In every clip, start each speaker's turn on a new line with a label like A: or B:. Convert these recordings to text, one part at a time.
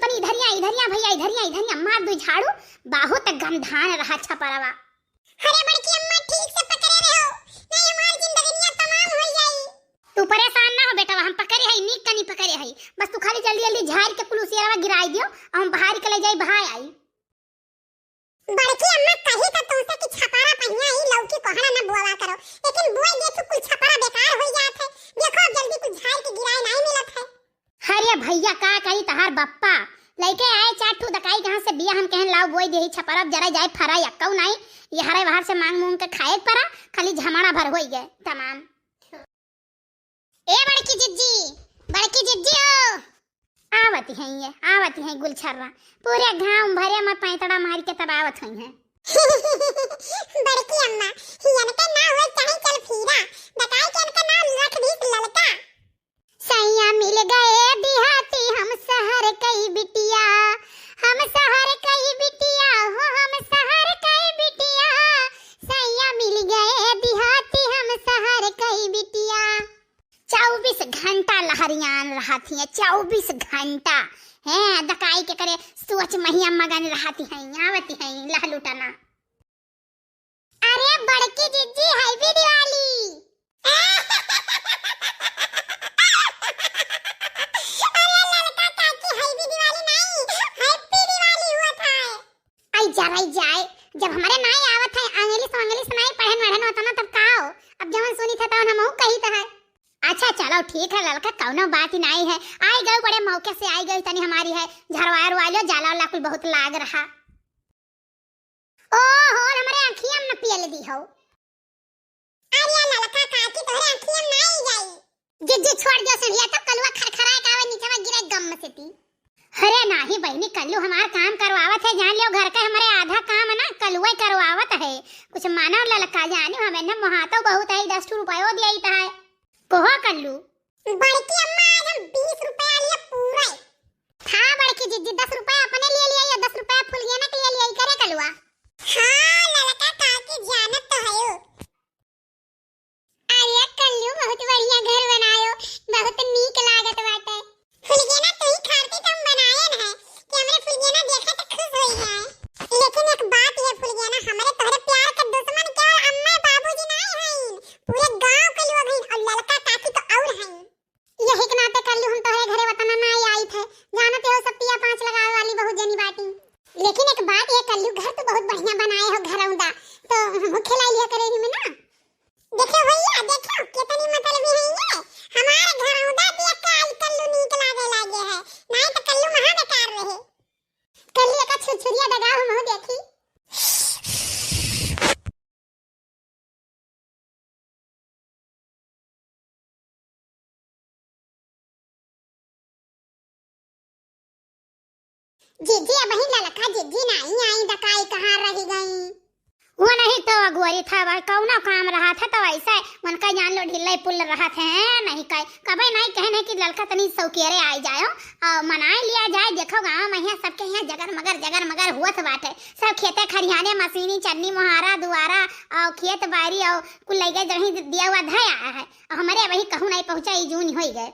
A: तनी इधर या भैया इधर या मार दो झाड़ू बहुत गंधान रहा छपरवा।
B: अरे बड़की अम्मा ठीक से पकड़े रहो नहीं हमार जिंदगीया तमाम हो जाई।
A: तू परेशान ना हो बेटा हम पकड़े है नीक कनी पकड़े है बस तू खाली जल्दी जल्दी झाड़ के पुलिसियावा गिराई दियो हम बाहर के ले जाई भाई आई।
B: बड़की अम्मा कही तो तुमसे कि छपारा पहिया ही लौकी कोहड़ा ना बोवा करो लेकिन बोई देखो कुल छपारा बेकार हो जात है। देखो जल्दी कुछ झाड़ के गिराए नहीं मिलत है।
A: अरे भैया का कही तहार बप्पा लइके आए चाटू दकाई कहां से बिया हम कहन लाओ बोई देही छपरा जरा जाए फरा यक्कौ नहीं ये हरे बाहर से मांग मूंग के खाए परा खाली झमाड़ा भर होई गए तमाम। ए बड़की जिज्जी ओ आवती हैं गुलछर्रा पूरे गांव भरे में पैंतड़ा मार के तब आवत हुई हैं।
B: बड़की अम्मा हियन का ना हो चाहे चल फिरा दकाई के इनका नाम रख दी ललका।
A: सैया मिल गए देहाती हम शहर कई बिटिया हम शहर कई बिटिया हो हम शहर कई बिटिया सैया मिल गए देहाती हम शहर कई बिटिया। 24 घंटा लहरियान रहती है 24 घंटा हैं दकाई के करे सोच महिया मगन रहती हैं आवती हैं लहलुटना। अरे बड़की जिज्जी हैप्पी दिवाली।
B: अरे ललका काकी हैप्पी दिवाली नहीं हैप्पी दिवाली हुआ था।
A: आई जाए जब हमारे नाई आवत है अंग्रेजी नहीं पढ़न वढ़न होता ना तब काओ अब जवन सुनी था तो हम कही था। अच्छा चलो ठीक है ललका कौनो बात ही नहीं है आई गए बड़े मौके से आई गई तनी हमारी है झरवार वालो जाला वाला कुल बहुत लाग रहा। ओ हो हमारे आँखियां न पियल दी हो।
B: अरे ललका काकी तोरे आँखियां नहीं जाई।
A: जिज्जी छोड़ दो सड़िया तो कलुआ खरखराए का आवे नीचे में गिरे गम से ती। अरे नहीं बहनी कल्लू हमार काम करवावत है जान लियो घर का हमारे आधा काम है ना कलुआ करवावत है कुछ मानो ललका जानी हमें न मोहातो बहुत है 10 रुपया दिया ही है कोहो कल्लू।
B: बड़की अम्मा आज हम 20 रुपया लिए पूरा
A: था बड़की जिज्जी 10 रुपया अपने लिए लिया या 10 रुपया फुलियाना के लिए लिया करे कलुआ।
B: हाँ ललका काकी जानत तो है।
A: अरे कल्लू बहुत बढ़िया घर बनायो बहुत नीक लागत बाटे।
B: फुलियाना तो ही खाती तुम बनाए न है कि हमरे फुलियाना देखा तो खुश होई है। लेकिन एक बात ये फुलियाना हमरे तोहरे प्यार का दुश्मन केवल अम्मा बाबूजी नहीं हैं पूरे गांव के लोग हैं और ललका काकी तो और हैं।
A: यही के नाते कल्लू हम तोहरे घरे वतन ना आई थे जानते हो सब पिया 5 लगावे वाली बहुत जनी बाटी। लेकिन एक बात ये कल्लू घर तो बहुत बढ़िया बनाए हो घरौंदा तो हम खिला लिया करेगी में ना।
B: देखो भैया देखो कितनी मतलबी है ये हमारे घरौंदा देख के आज कल्लू नीक लागे है नहीं तो कल्लू महा बेकार रहे।
A: कल्लू का छुरछुरिया दगा हम हो देखी।
B: जिज्जी अब ही ललका जिज्जी नहीं आई दकाई कहाँ रह गई।
A: वो नहीं तो अगुवरी था वह कौना काम रहा था तो ऐसा उनका जान लो ढिल्ले पुल रहा थे नहीं कहे कभी नहीं कहने कि लड़का तनी सौकेरे आ जाओ और मनाए लिया जाए। देखो गांव में यहाँ सबके यहाँ जगर मगर हुआ था बाटे सब खेते खरियाने मशीनी चन्नी मुहारा दुआरा और खेत बाड़ी और कुल लगे जहीं दिया हुआ धय आया है हमारे वही कहूँ नहीं पहुँचा जून हो गए।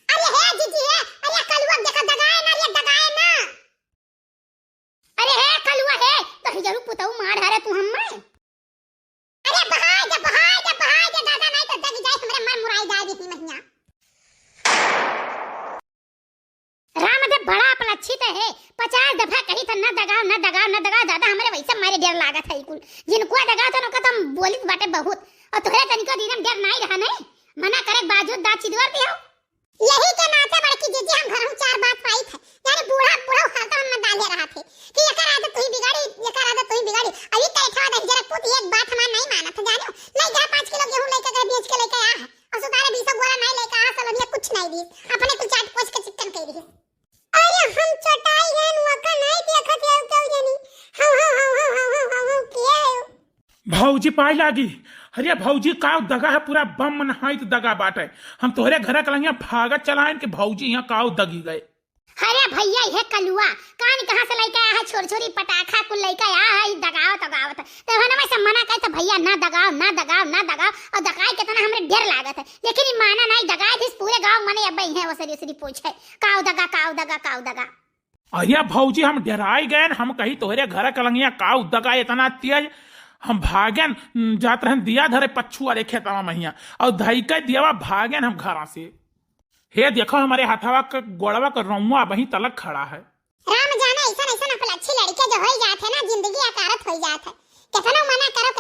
B: अरे है जिज्जी है अरे कलुआ देखो दगाए ना
A: अरे है कलुआ है तो जरूर पुतऊ मार हरे तू हम में।
B: अरे बहाय जा दादा नहीं तो दग जाए हमरे मन मुराई जाए दी महिया।
A: राम दे बड़ा अपलक्षित है 50 दफा कही तो न दगाओ दादा हमारे वैसे मारे डर लागत है कुल जिनको दगाओ तो उनका तुम बोलित बाटे बहुत और तोहरे तनिको दीनम डर नहीं रहा नहीं मना करे बाजू दांत चिदवर दियो।
B: यही के नाते बड़की जिज्जी हम घर 4 बात पाई थे यानी बूढ़ा हाथ में डाले रहा थे कि ये आदत तू ही बिगाड़ी अभी तय था नहीं जरा पुत एक बात हमार नहीं माना था जानो ले जा 5 किलो गेहूं लेके गए बेच के लेके आ और सुतारे 20 गोरा नहीं लेके आ सलमिया कुछ नहीं दी अपने कुछ चाट पोछ के चिकन कह दी। अरे हम चटाई है वका नहीं देखत है क्यों जानी हां किया है
C: भौजी पाई लागी। अरे भौजी का दगा है पूरा बम नहाई तो दगा बाटे हम तोहरे घर कलहिया भागत चलाएं कि भौजी यहाँ काव दगी गए।
A: अरे भैया ये कलुआ कान कहां से लेके आया है छोरी पटाखा कुल लेके आया है दगाओ तो हने में से मना करे तो भैया ना दगाओ और दगाई के तना हमरे डर लागत है लेकिन माना नहीं दगाई दिस पूरे गांव मने अब है वो सरी पूछे काव दगा।
C: अरे भौजी हम डराई गए, हम कही तोहरे घर कलंगिया काऊ दगा इतना तेज, हम भागन जात रहन दिया धरे पच्छू वाले खेतवा महिया और धई के दियावा भागन हम घर से। हे देखो हमारे हाथवा का गोड़वा का रमुआ वहीं तलक खड़ा है।
B: राम जाने ऐसा ऐसा अपना अच्छी लड़के जो हो जाते है ना जिंदगी अकारत हो जात है। कितना मना करो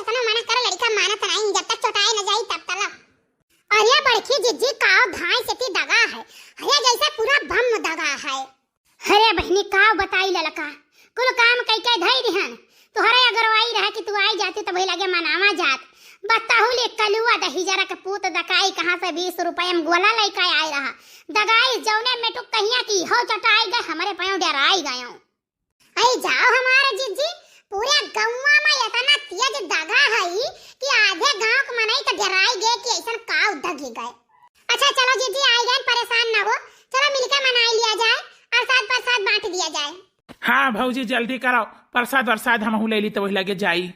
B: लड़का मानत नहीं, जब तक चोटाई न जाई तब तक। अरे बड़की जिज्जी काव धाई से दगा है, अरे जैसा पूरा बम दगा है।
A: अरे बहनी काव बताई ललका कुल काम कई कई धई दिहन, तुहरे अगर आई रहा कि तू आई जाती तो वही लगे मनावा जात। बताहू ले कलुआ दही जरा के पूत दकाई कहां से 20 रुपए में गोला लेके आए रहा, दगाई जौने में टुक कहिया की हो चटाई गए, हमारे पांव डराई गयो।
B: आई जाओ हमारे जिज्जी, पूरे गौवा में इतना तेज दगा है कि आधे गांव के मनई तो डराई गए कि ऐसा काव दगी गए। अच्छा चलो जिज्जी आई गए, परेशान ना हो, चलो मिलकर मनाई लिया जाए और साथ प्रसाद बांट दिया जाए।
C: हाँ भौजी जल्दी कराओ, प्रसाद वरसाद हम ले ली तो वही लगे जाई।